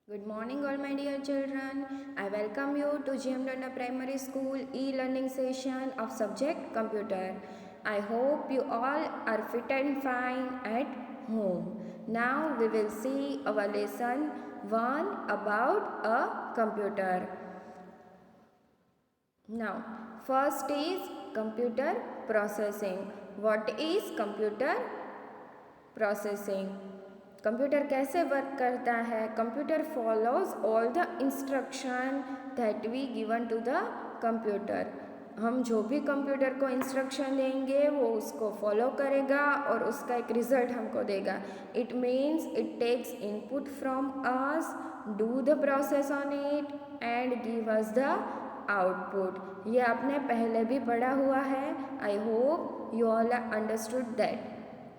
Good morning, all my dear children. I welcome you to GM Danda Primary School e-learning session of subject computer. I hope you all are fit and fine at home. Now we will see our lesson 1 about a computer. Now, first is computer processing. What is computer processing? Computer कैसे work करता है? Computer follows all the instruction that we given to the computer. हम जो भी computer को instruction देंगे वो उसको फॉलो करेगा और उसका एक रिजल्ट हमको देगा. It means it takes input from us, do the process on it and give us the output. ये आपने पहले भी पढ़ा हुआ है. I hope you all understood that.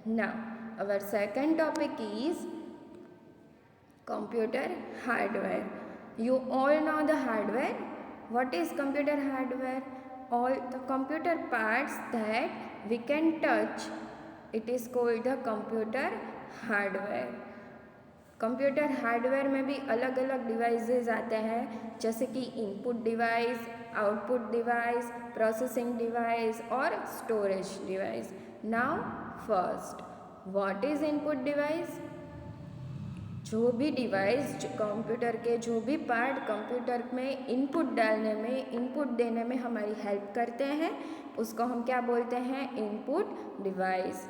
Now our second topic is computer hardware. You all know the hardware. What is computer hardware? All the computer parts that we can touch, it is called the computer hardware. Computer hardware में भी अलग अलग devices आते हैं, जैसे कि input device, output device, processing device और storage device. Now first, what is input device? जो भी डिवाइस, कंप्यूटर के जो भी पार्ट कंप्यूटर में इनपुट डालने में, इनपुट देने में हमारी हेल्प करते हैं, उसको हम क्या बोलते हैं? Input device.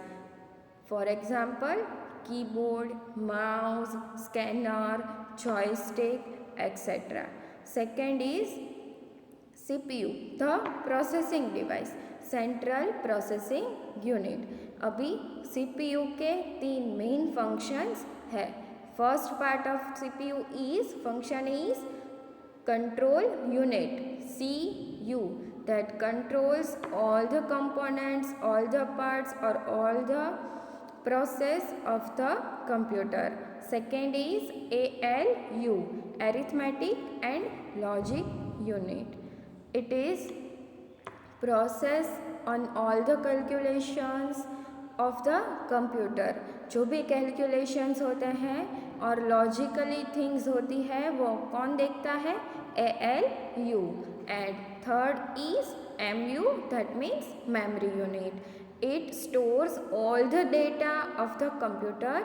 For example keyboard, mouse, scanner, joystick etcetera. Second is CPU, the processing device, central processing unit. अभी CPU के 3 मेन फंक्शंस है. First part of CPU is function is control unit, CU, that controls all the components, all the parts or all the process of the computer. Second is ALU, arithmetic and logic unit. It is process on all the calculations of the computer. जो भी calculations होते हैं और logically things होती है वो कौन देखता है? ALU. And third is MU, that means memory unit. It stores all the data of the computer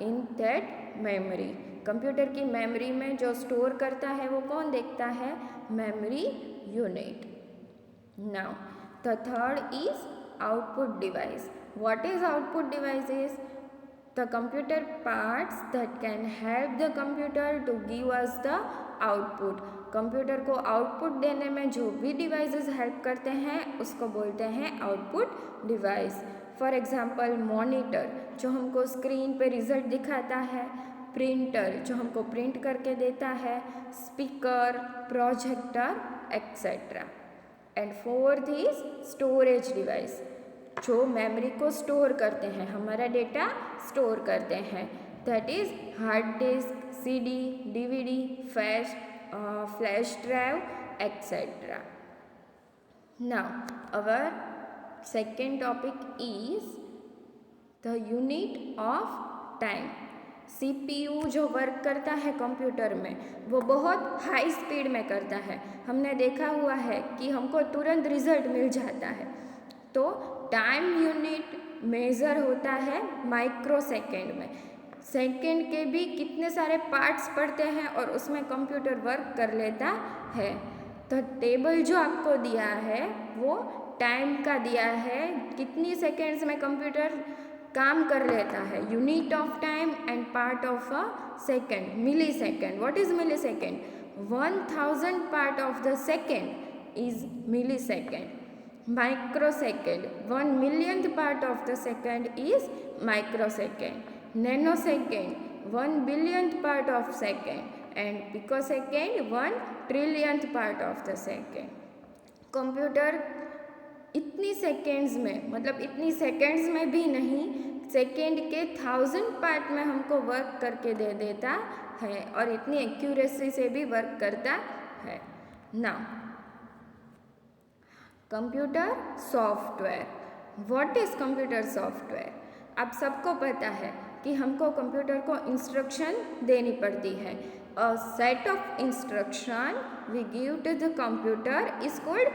in that memory. Computer की मेमोरी में जो स्टोर करता है वो कौन देखता है? Memory unit. Now the third is output device. What is output devices? The computer parts that can help the computer to give us the output. Computer को आउटपुट देने में जो भी डिवाइसेस हेल्प करते हैं उसको बोलते हैं output device. For example monitor, जो हमको स्क्रीन पे रिजल्ट दिखाता है. प्रिंटर, जो हमको प्रिंट करके देता है. Speaker, projector etcetera. And fourth is storage device, जो मेमोरी को स्टोर करते हैं, हमारा डेटा स्टोर करते हैं. That is hard disk, CD, DVD, flash drive etcetera. Now our second topic is the unit of time. CPU जो work करता है कंप्यूटर में वो बहुत हाई स्पीड में करता है. हमने देखा हुआ है कि हमको तुरंत रिजल्ट मिल जाता है. तो टाइम यूनिट मेज़र होता है माइक्रो सेकेंड में. सेकेंड के भी कितने सारे पार्ट्स पड़ते हैं और उसमें कंप्यूटर वर्क कर लेता है. तो टेबल जो आपको दिया है वो टाइम का दिया है, कितनी सेकेंड्स में कंप्यूटर काम कर लेता है. Unit of time and part of a second, millisecond. What is millisecond? 1000 part of the second is millisecond. Microsecond, 1 millionth part of the second is microsecond. Nanosecond, 1 billionth part of second. And picosecond, 1 trillionth part of the second. Computer इतनी seconds में, मतलब इतनी seconds में भी नहीं, second के 1000 part में हमको वर्क करके दे देता है और इतनी एक्यूरेसी से भी वर्क करता है. Now computer software. What is computer software? आप सबको पता है कि हमको कंप्यूटर को इंस्ट्रक्शन देनी पड़ती है. A set of instruction we give to the computer is called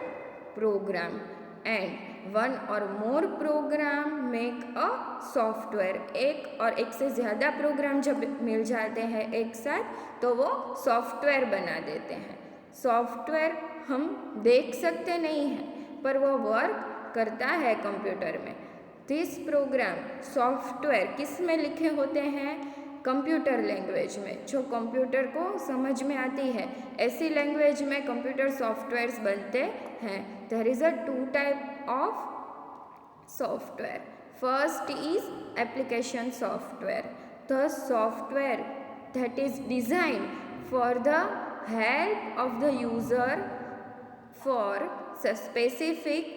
program and one or more program make a software. एक और एक से ज़्यादा प्रोग्राम जब मिल जाते हैं एक साथ तो वो सॉफ्टवेयर बना देते हैं. सॉफ्टवेयर हम देख सकते नहीं हैं पर वो वर्क करता है कंप्यूटर में. दिस प्रोग्राम सॉफ्टवेयर किस में लिखे होते हैं? कंप्यूटर लैंग्वेज में, जो कंप्यूटर को समझ में आती है ऐसी लैंग्वेज में कंप्यूटर सॉफ्टवेयर्स बनते हैं. There is a two type of software. First is application software. The software that is designed for the help of the user for specific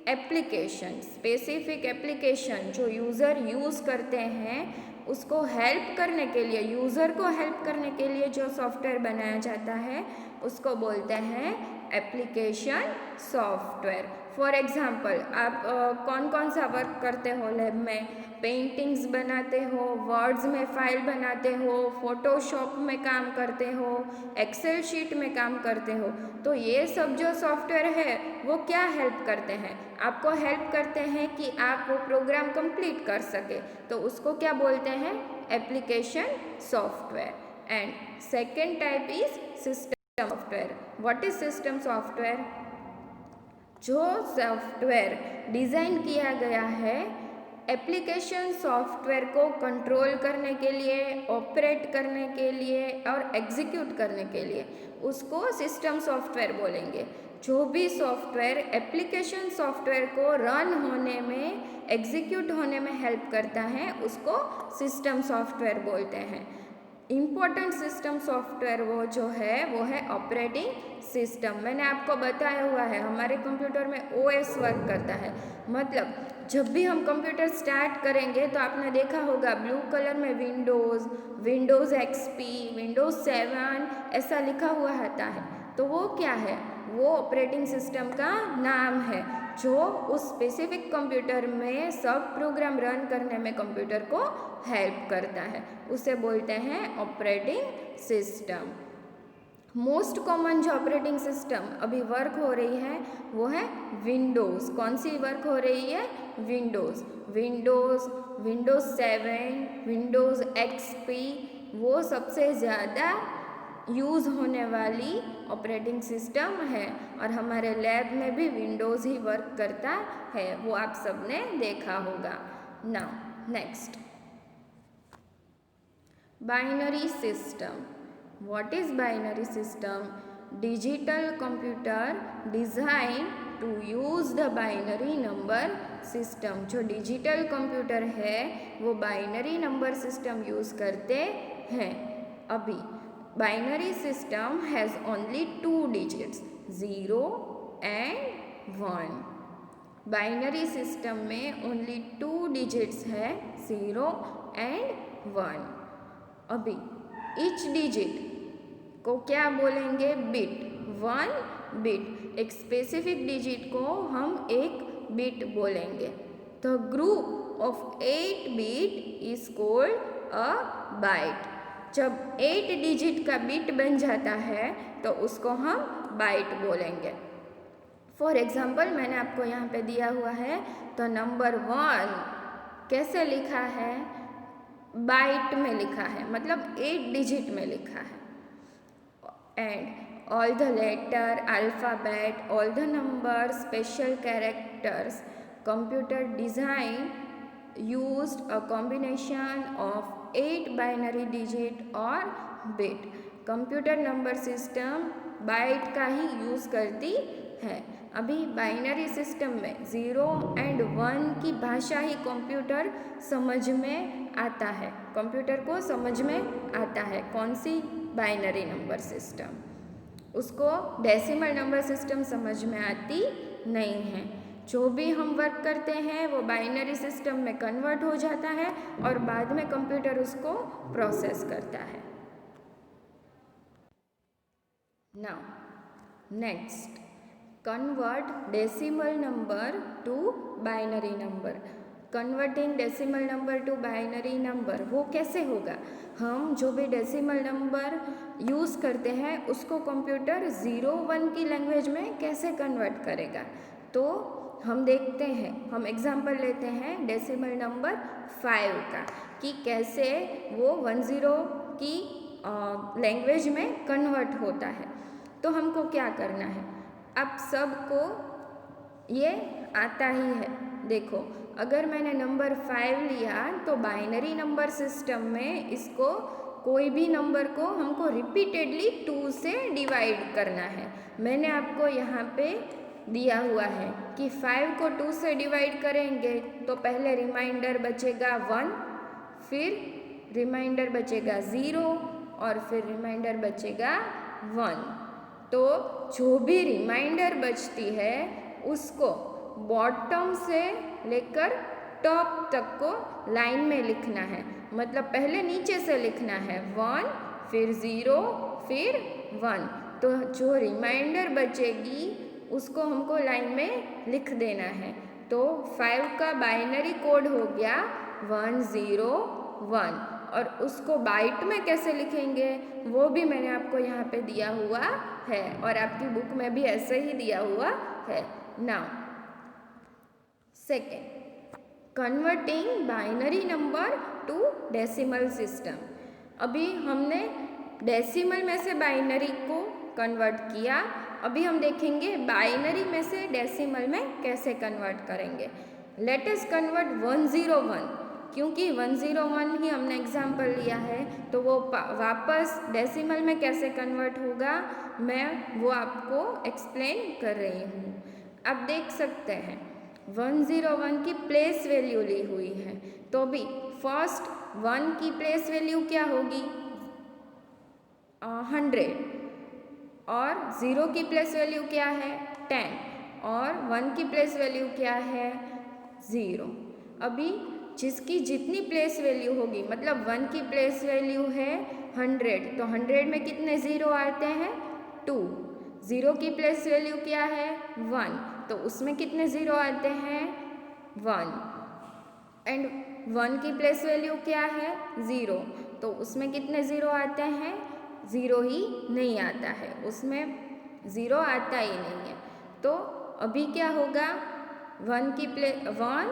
application. Specific application जो यूज़र यूज़ करते हैं उसको help करने के लिए, user को help करने के लिए जो सॉफ्टवेयर बनाया जाता है उसको बोलते हैं एप्लीकेशन सॉफ्टवेयर. फॉर एग्ज़ाम्पल आप कौन कौन सा वर्क करते हो लैब में? पेंटिंग्स बनाते हो, वर्ड्स में फाइल बनाते हो, फोटोशॉप में काम करते हो, एक्सेल शीट में काम करते हो. तो ये सब जो सॉफ्टवेयर है वो क्या हेल्प करते हैं? आपको हेल्प करते हैं कि आप वो प्रोग्राम कंप्लीट कर सके. तो उसको क्या बोलते हैं? Application software. And second type is system software. What is system software? जो सॉफ्टवेयर डिज़ाइन किया गया है एप्लीकेशन सॉफ्टवेयर को कंट्रोल करने के लिए, ऑपरेट करने के लिए और एग्जीक्यूट करने के लिए, उसको सिस्टम सॉफ्टवेयर बोलेंगे. जो भी सॉफ्टवेयर एप्लीकेशन सॉफ्टवेयर को रन होने में, एग्जीक्यूट होने में हेल्प करता है उसको सिस्टम सॉफ्टवेयर बोलते हैं. इम्पोर्टेंट सिस्टम सॉफ्टवेयर वो है ऑपरेटिंग सिस्टम. मैंने आपको बताया हुआ है हमारे कंप्यूटर में ओएस वर्क करता है. मतलब जब भी हम कंप्यूटर स्टार्ट करेंगे तो आपने देखा होगा ब्लू कलर में विंडोज़ एक्सपी, विंडोज़ 7 ऐसा लिखा हुआ आता है. तो वो क्या है? वो ऑपरेटिंग सिस्टम का नाम है जो उस स्पेसिफिक कंप्यूटर में सब प्रोग्राम रन करने में कंप्यूटर को हेल्प करता है. उसे बोलते हैं ऑपरेटिंग सिस्टम. मोस्ट कॉमन जो ऑपरेटिंग सिस्टम अभी वर्क हो रही है वो है विंडोज़. कौन सी वर्क हो रही है? विंडोज़ 7, विंडोज़ एक्सपी वो सबसे ज़्यादा यूज़ होने वाली ऑपरेटिंग सिस्टम है. और हमारे लैब में भी विंडोज़ ही वर्क करता है, वो आप सबने देखा होगा. Now next, binary system. What is binary system? Digital computer design to use the binary number system. जो डिजिटल कंप्यूटर है वो बाइनरी नंबर सिस्टम यूज़ करते हैं. अभी binary system has only 2 digits 0 and 1. Binary system में only 2 digits है 0 and 1. अभी each digit को क्या बोलेंगे? बिट. 1 बिट. एक स्पेसिफिक डिजिट को हम एक बिट बोलेंगे. The group of 8 bit is called a byte. जब 8 डिजिट का बिट बन जाता है तो उसको हम बाइट बोलेंगे. फॉर एग्ज़ाम्पल मैंने आपको यहाँ पे दिया हुआ है तो नंबर 1 कैसे लिखा है? बाइट में लिखा है, मतलब 8 डिजिट में लिखा है. And all the letter, alphabet, all the number, special characters. Computer design used a combination of 8 binary digit or bit. Computer number system byte का ही यूज़ करती है. अभी बाइनरी सिस्टम में 0 एंड 1 की भाषा ही कंप्यूटर समझ में आता है. कंप्यूटर को समझ में आता है कौन सी? Binary number system. उसको डेसिमल नंबर सिस्टम समझ में आती नहीं है. जो भी हम वर्क करते हैं वो बाइनरी सिस्टम में कन्वर्ट हो जाता है और बाद में कंप्यूटर उसको प्रोसेस करता है. Now next, convert decimal number two binary number. Converting decimal number two binary number, वो कैसे होगा? हम जो भी डेसिमल नंबर यूज़ करते हैं उसको कंप्यूटर 0 1 की लैंग्वेज में कैसे कन्वर्ट करेगा। तो हम देखते हैं, हम एग्जांपल लेते हैं डेसिमल नंबर 5 का कि कैसे वो 10 की लैंग्वेज में कन्वर्ट होता है। तो हमको क्या करना है, आप सबको ये आता ही है। देखो, अगर मैंने नंबर 5 लिया तो बाइनरी नंबर सिस्टम में इसको कोई भी नंबर को हमको रिपीटेडली 2 से डिवाइड करना है। मैंने आपको यहाँ पे दिया हुआ है कि 5 को 2 से डिवाइड करेंगे तो पहले रिमाइंडर बचेगा 1, फिर रिमाइंडर बचेगा 0 और फिर रिमाइंडर बचेगा 1। तो जो भी रिमाइंडर बचती है उसको बॉटम से लेकर टॉप तक को लाइन में लिखना है। मतलब पहले नीचे से लिखना है 1, फिर 0, फिर 1। तो जो रिमाइंडर बचेगी उसको हमको लाइन में लिख देना है। तो 5 का बाइनरी कोड हो गया 101, और उसको बाइट में कैसे लिखेंगे वो भी मैंने आपको यहाँ पे दिया हुआ है, और आपकी बुक में भी ऐसे ही दिया हुआ है। Now second, converting binary number two decimal system. अभी हमने डेसिमल में से बाइनरी को कन्वर्ट किया, अभी हम देखेंगे बाइनरी में से डेसिमल में कैसे कन्वर्ट करेंगे। लेट अस कन्वर्ट 101, क्योंकि 101 ही हमने एग्जाम्पल लिया है तो वो वापस डेसिमल में कैसे कन्वर्ट होगा मैं वो आपको एक्सप्लेन कर रही हूँ। आप देख सकते हैं 101 की प्लेस वैल्यू ली हुई है, तो भी फर्स्ट 1 की प्लेस वैल्यू क्या होगी 100, और 0 की प्लेस वैल्यू क्या है 10, और 1 की प्लेस वैल्यू क्या है 0। अभी जिसकी जितनी प्लेस वैल्यू होगी, मतलब 1 की प्लेस वैल्यू है 100, तो 100 में कितने 0 आते हैं 2। 0 की प्लेस वैल्यू क्या है 1, तो उसमें कितने 0 आते हैं 1। एंड 1 की प्लेस वैल्यू क्या है 0, तो उसमें कितने 0 आते हैं 0 ही नहीं आता है, उसमें 0 आता ही नहीं है। तो अभी क्या होगा 1 की प्लेस 1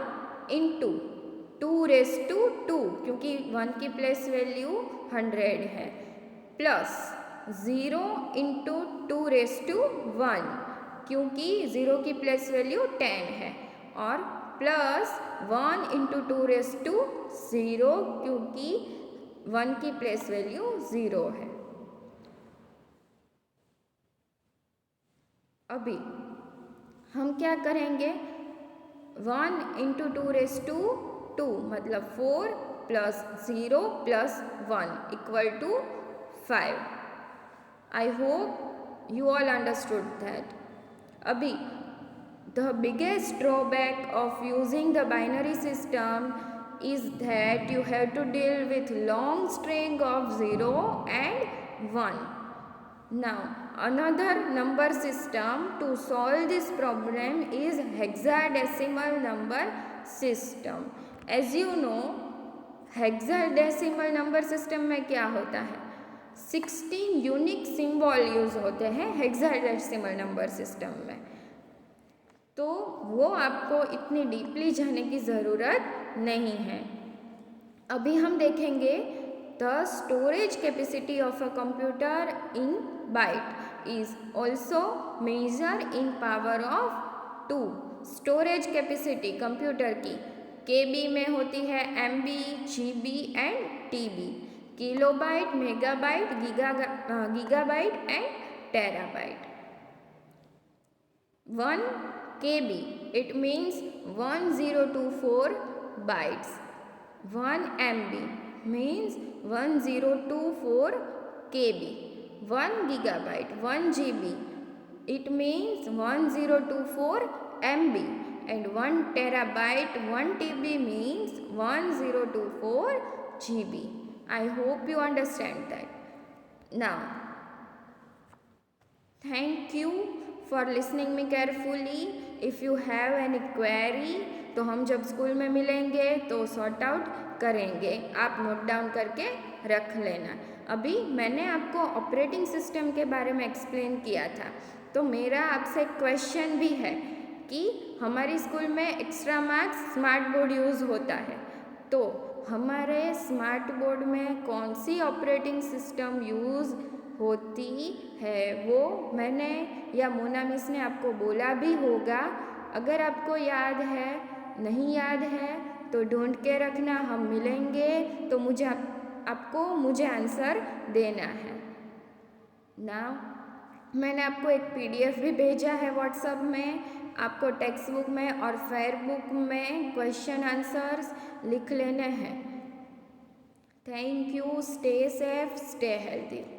इंटू 2^2, क्योंकि 1 की प्लेस वैल्यू 100 है, प्लस 0 इंटू 2^1, क्योंकि 0 की प्लेस वैल्यू 10 है, और प्लस 1 इंटू 2^0, क्योंकि 1 की प्लेस वैल्यू 0 है। अभी हम क्या करेंगे 1 इंटू 2^2, मतलब 4 plus 0 plus 1 equal to 5। I hope you all understood that. अभी the biggest drawback of using the binary system is that you have to deal with long string of 0 and 1. Now another number system to solve this problem is hexadecimal number system. As you know, hexadecimal number system में क्या होता है 16 unique symbol use होते हैं hexadecimal number system में, तो वो आपको इतनी डीपली जाने की ज़रूरत नहीं है। अभी हम देखेंगे the storage capacity of a computer in byte is also measure in power of 2। Storage capacity computer की KB में होती है MB, GB and TB, kilobyte, megabyte, gigabyte and terabyte. 1 KB, it means 1024 bytes. 1 MB means 1024 KB. 1 gigabyte, 1 GB, it means 1024 MB. And 1 terabyte, 1 TB means 1024 GB. I hope you understand that. Now, thank you for listening me carefully. If you have any query, तो हम जब school में मिलेंगे तो sort out करेंगे। आप note down करके रख लेना। अभी मैंने आपको ऑपरेटिंग सिस्टम के बारे में एक्सप्लेन किया था, तो मेरा आपसे क्वेश्चन भी है कि हमारी स्कूल में extra marks smart board use होता है, तो हमारे स्मार्ट बोर्ड में कौन सी ऑपरेटिंग सिस्टम यूज़ होती है वो मैंने या मोना मिस ने आपको बोला भी होगा। अगर आपको याद है, नहीं याद है तो ढूंढ के रखना, हम मिलेंगे तो आपको मुझे आंसर देना है ना। मैंने आपको एक PDF भी भेजा है व्हाट्सएप में, आपको टेक्स्ट बुक में और फेयर बुक में क्वेश्चन आंसर्स लिख लेने हैं। Thank you, stay safe, stay healthy.